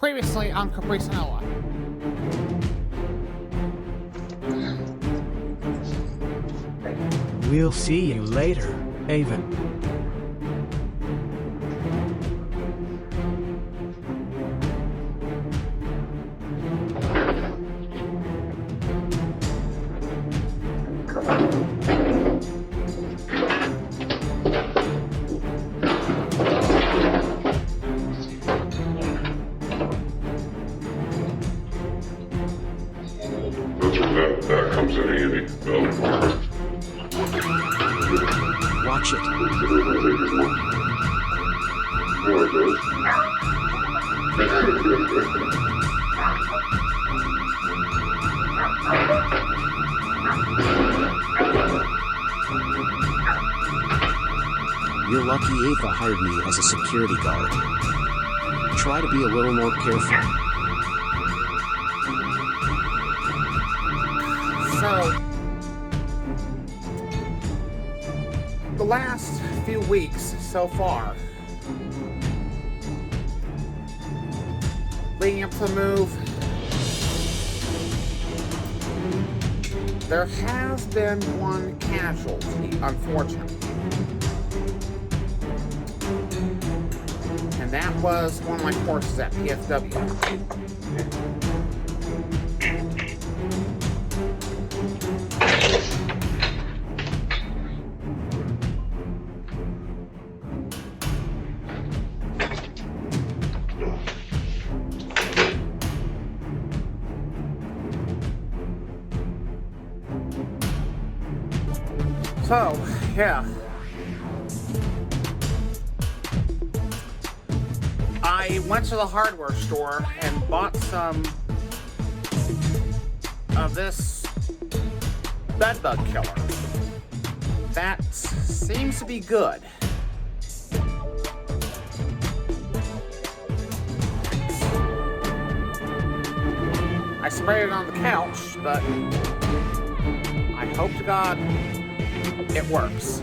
Previously on Caprice and Ella. We'll see you later, Ava. That comes in handy. Watch it. You're lucky Ava hired me as a security guard. Try to be a little more careful. So, the last few weeks so far, leading up to the move, there has been one casualty, unfortunately. And that was one of my courses at PFW. So, yeah. I went to the hardware store and bought some of this bedbug killer. That seems to be good. I sprayed it on the couch, but I hope to God it works.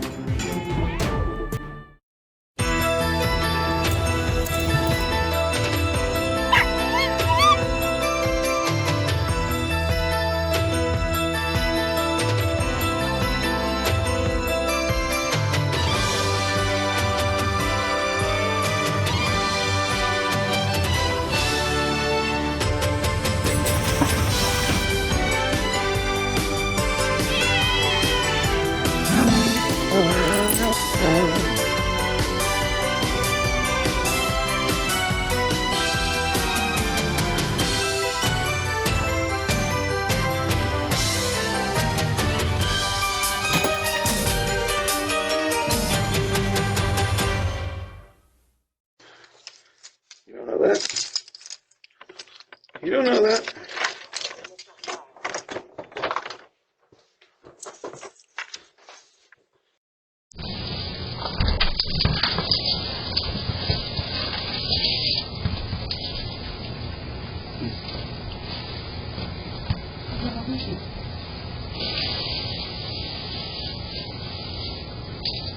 You don't know that? You don't know that?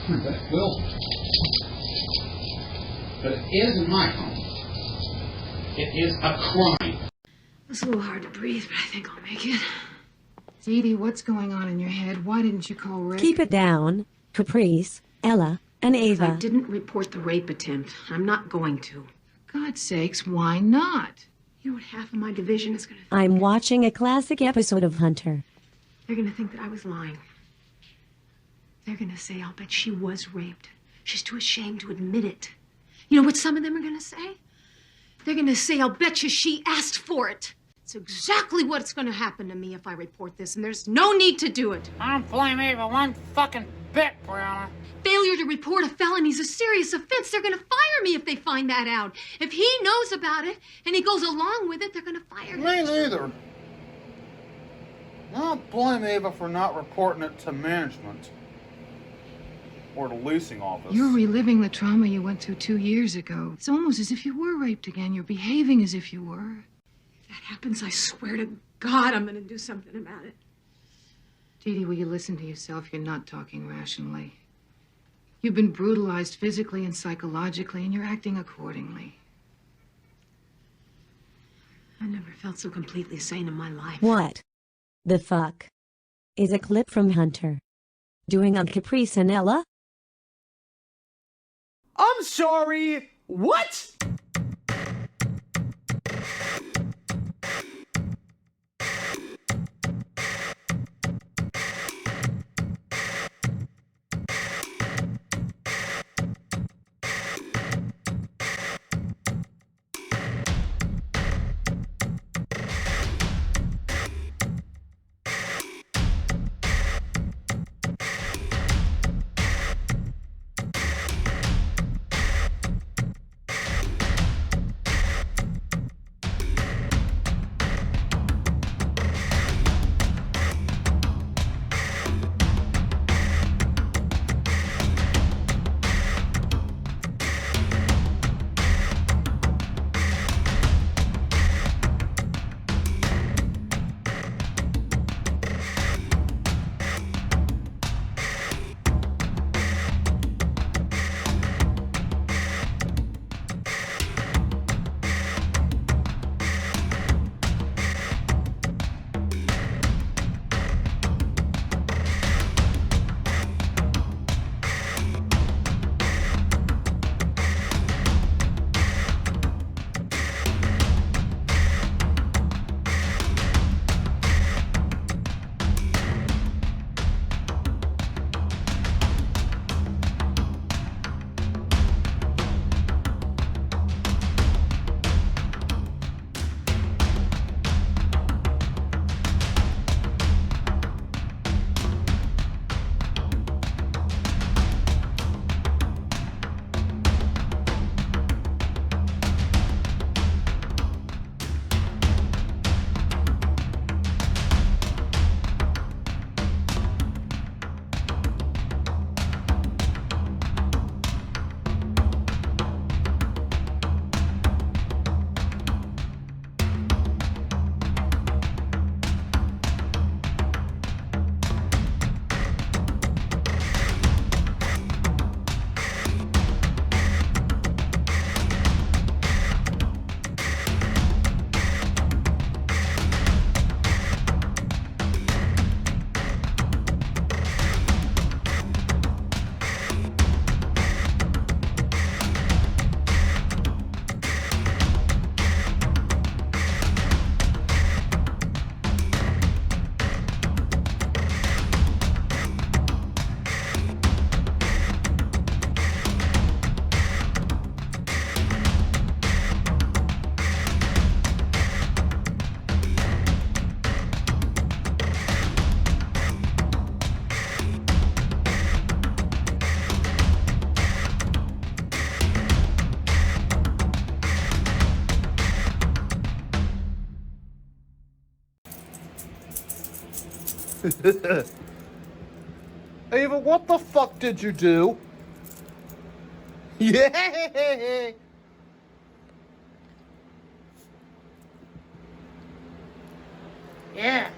That will. But it isn't my home. It is a crime. It's a little hard to breathe, but I think I'll make it. Dee Dee, what's going on in your head? Why didn't you call Rick? Keep it down. Caprice, Ella, and Ava. I didn't report the rape attempt. I'm not going to. God's sakes, why not? You know what half of my division is going to think? I'm watching a classic episode of Hunter. They're going to think that I was lying. They're going to say, I'll bet she was raped. She's too ashamed to admit it. You know what some of them are going to say? They're going to say, I'll bet you she asked for it. It's exactly what's going to happen to me if I report this, and there's no need to do it. I don't blame Ava one fucking bit, Brianna. Failure to report a felony is a serious offense. They're going to fire me if they find that out. If he knows about it and he goes along with it, they're going to fire him. Me neither. I don't blame Ava for not reporting it to management. Or the leasing office. You're reliving the trauma you went through 2 years ago. It's almost as if you were raped again. You're behaving as if you were. If that happens, I swear to God I'm going to do something about it. Dee Dee, will you listen to yourself? You're not talking rationally. You've been brutalized physically and psychologically, and you're acting accordingly. felt so completely sane in my life. What the fuck is a clip from Hunter doing on Caprice and Ella? I'm sorry. What? Ava, what the fuck did you do? Yeah. Yeah.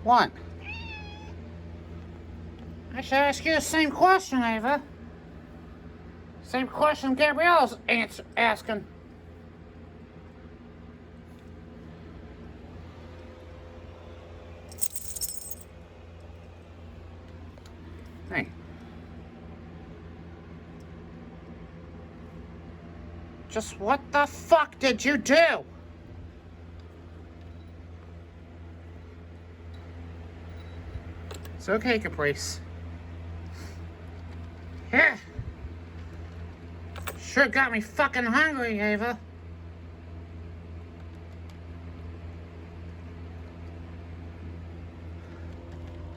What? I should ask you the same question, Ava. Same question Gabrielle's asking. Hey. Just what the fuck did you do? It's okay, Caprice. Yeah. Sure got me fucking hungry, Ava.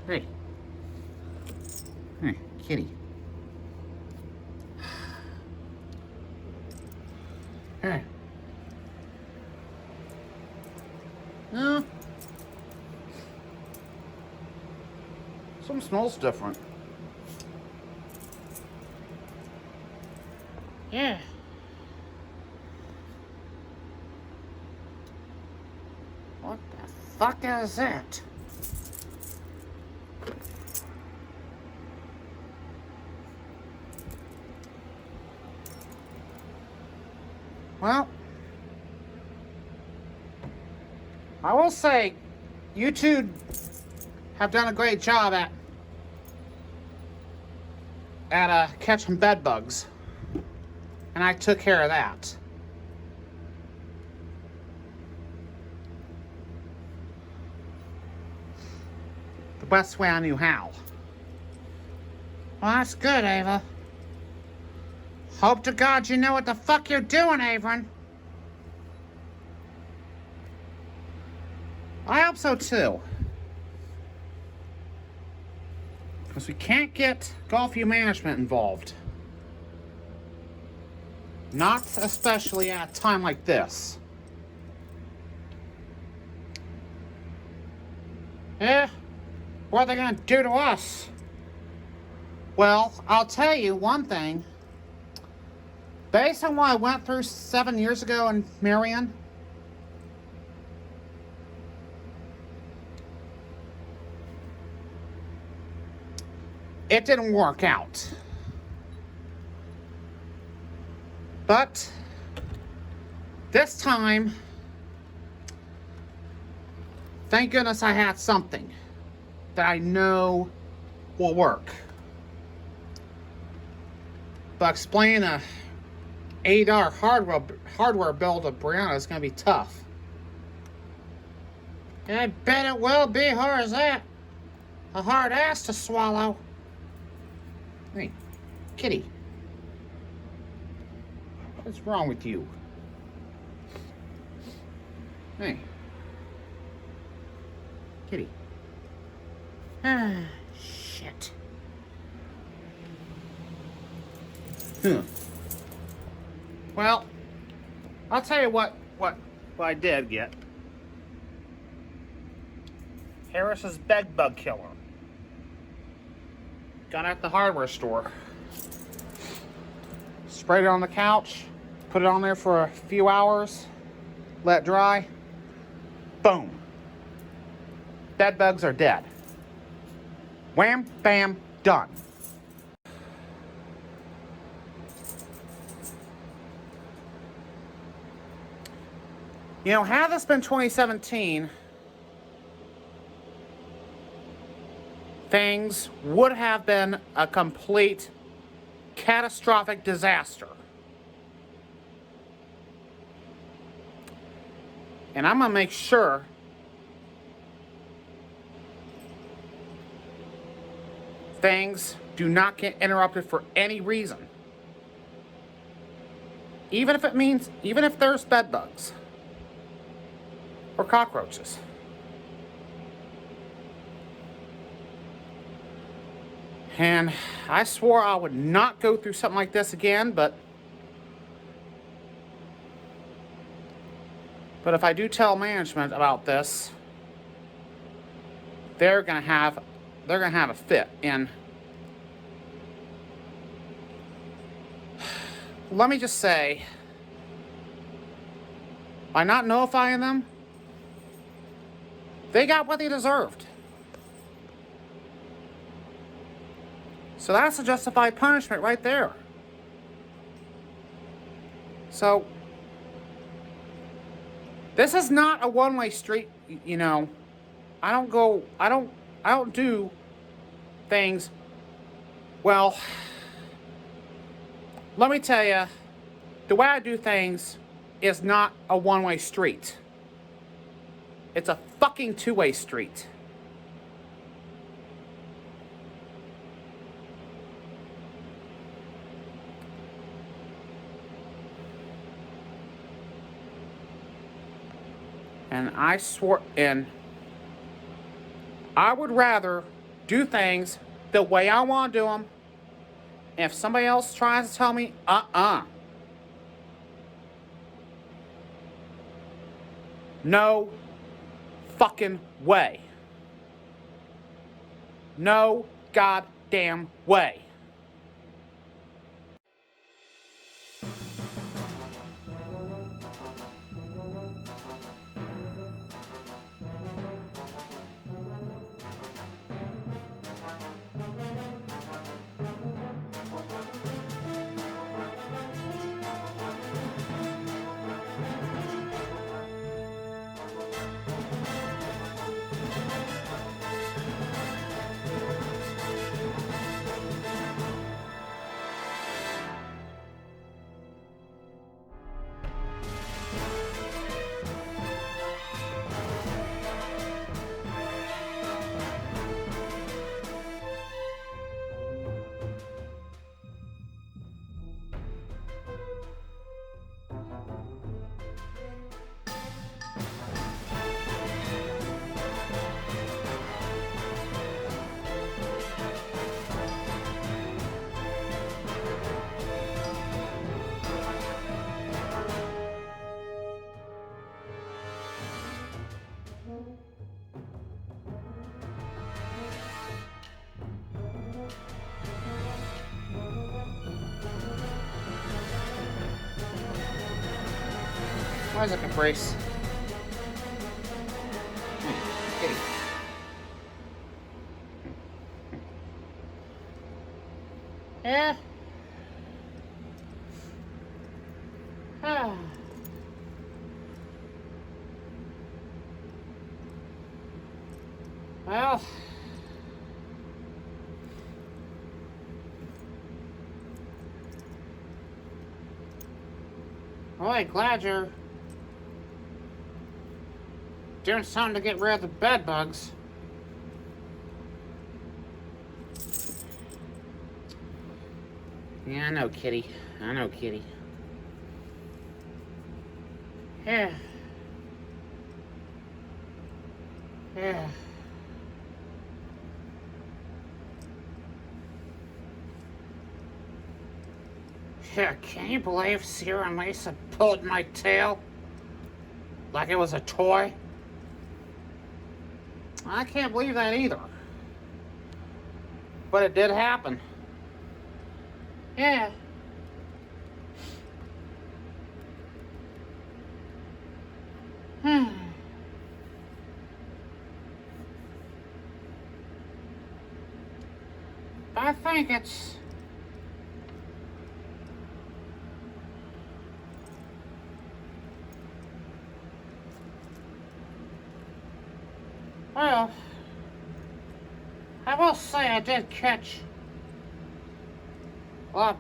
Hey. Hey, kitty. Hey. No. Some smells different. Yeah. What the fuck is it? Well, I will say, you two have done a great job at catching bed bugs. And I took care of that. The best way I knew how. Well, that's good, Ava. Hope to God you know what the fuck you're doing, Averin. I hope so too. Because we can't get Gulfview management involved. Not especially at a time like this. Eh? What are they gonna do to us? Well, I'll tell you one thing. Based on what I went through 7 years ago in Marion, it didn't work out. But this time, thank goodness I had something that I know will work. But explaining a $80 hardware bill to Brianna is going to be tough. And I bet it will be hard as that. A hard ass to swallow. Hey, kitty. What's wrong with you? Hey. Kitty. Ah, shit. Huh. Well, I'll tell you what I did get. Harris's bed bug killer. Got it at the hardware store. Sprayed it on the couch. Put it on there for a few hours. Let it dry. Boom. Bed bugs are dead. Wham, bam, done. You know, had this been 2017, things would have been a complete catastrophic disaster. And I'm going to make sure things do not get interrupted for any reason. Even if there's bed bugs or cockroaches. And I swore I would not go through something like this again, but if I do tell management about this, they're gonna have a fit. And let me just say, by not notifying them, they got what they deserved. So that's a justified punishment right there. So this is not a one-way street, you know. I don't do things. Well, let me tell you, the way I do things is not a one-way street. It's a fucking two-way street. And I swore, and I would rather do things the way I want to do them. And if somebody else tries to tell me, no fucking way. No goddamn way. Where's the Caprice? Kitty. Yeah. Ah. Well. Really glad you're doing something to get rid of the bed bugs. Yeah, I know, Kitty. I know, Kitty. Yeah. Yeah. Yeah, can you believe Sarah and Lisa pulled my tail like it was a toy? I can't believe that either. But it did happen. Yeah. I think it's... Well, I will say I did catch a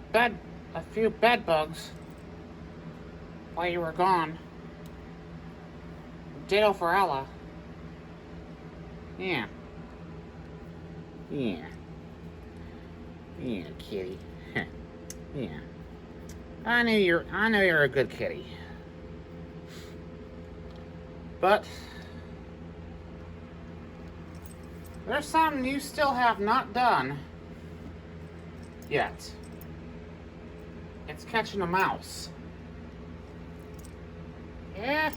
few bed bugs while you were gone. Ditto for Ella. Yeah. Yeah. Yeah, kitty. Yeah. I know you're a good kitty. But there's something you still have not done yet. It's catching a mouse. Yeah.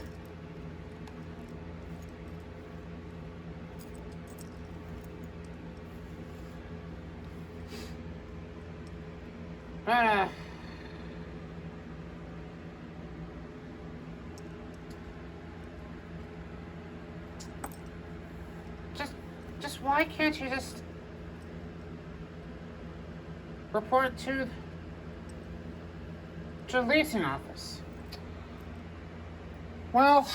But, just why can't you just report to the leasing office? Well,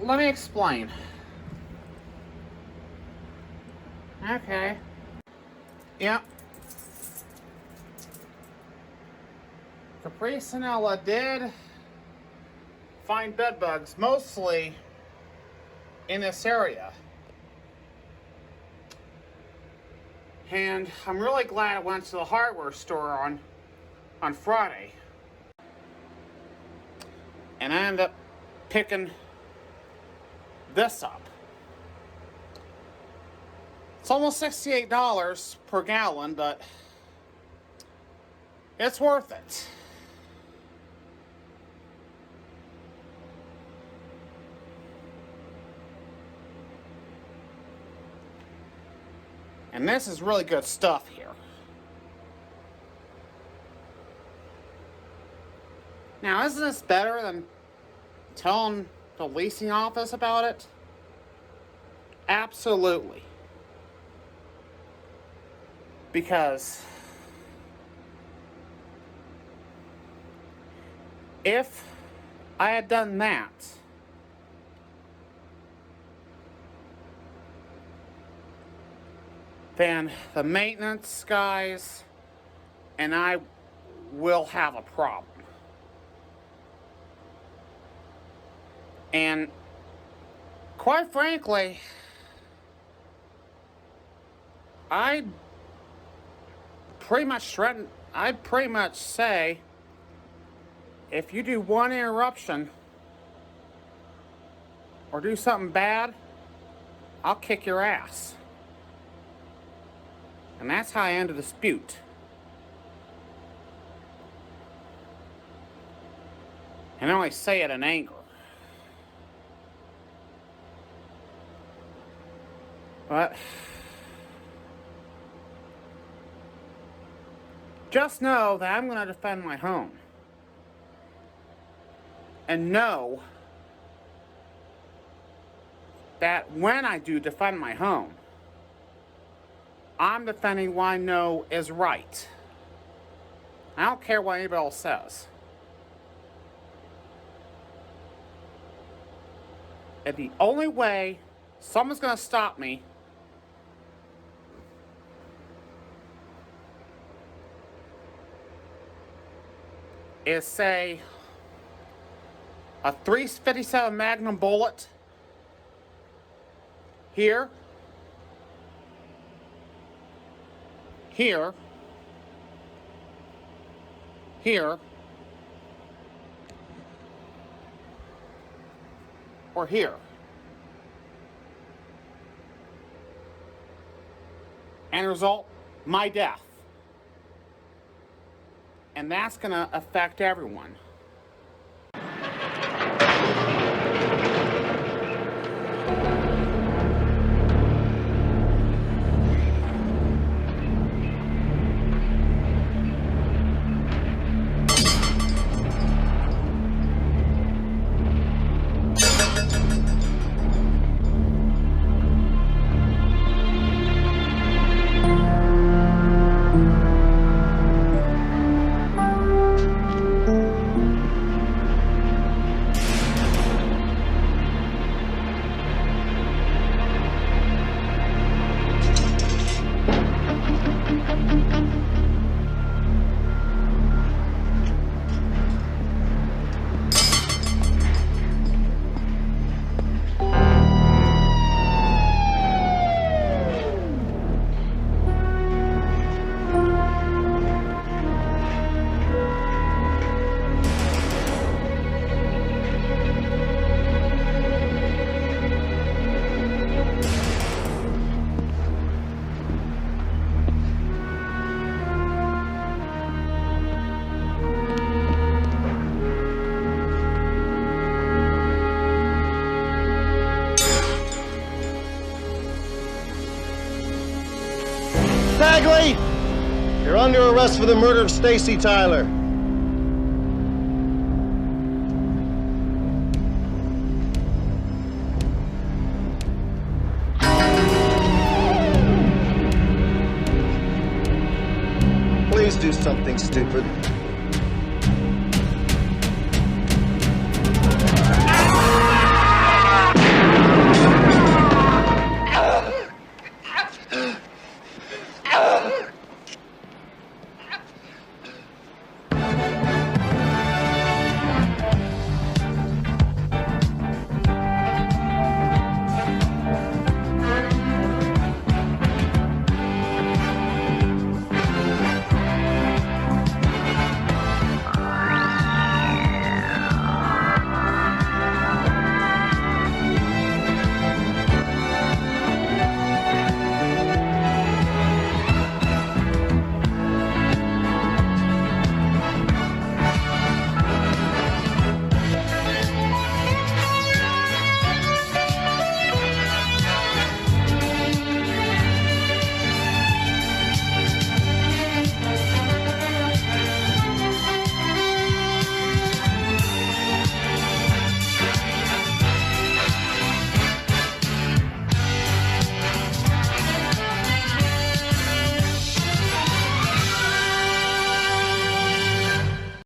let me explain. Okay. Yep. Caprice and Ella did find bed bugs, mostly in this area. And I'm really glad I went to the hardware store on Friday. And I ended up picking this up. It's almost $68 per gallon, but it's worth it. And this is really good stuff here. Now, isn't this better than telling the leasing office about it? Absolutely. Because if I had done that, then the maintenance guys and I will have a problem. And quite frankly, I'd pretty much say, if you do one interruption or do something bad, I'll kick your ass. And that's how I end a dispute. And I only say it in anger. But just know that I'm going to defend my home. and know that when I do defend my home, I'm defending what I know is right. I don't care what anybody else says. And the only way someone's going to stop me is, say, a .357 Magnum bullet here, here, here, or here. And result, my death. And that's going to affect everyone. Bagley! You're under arrest for the murder of Stacy Tyler. Please do something stupid.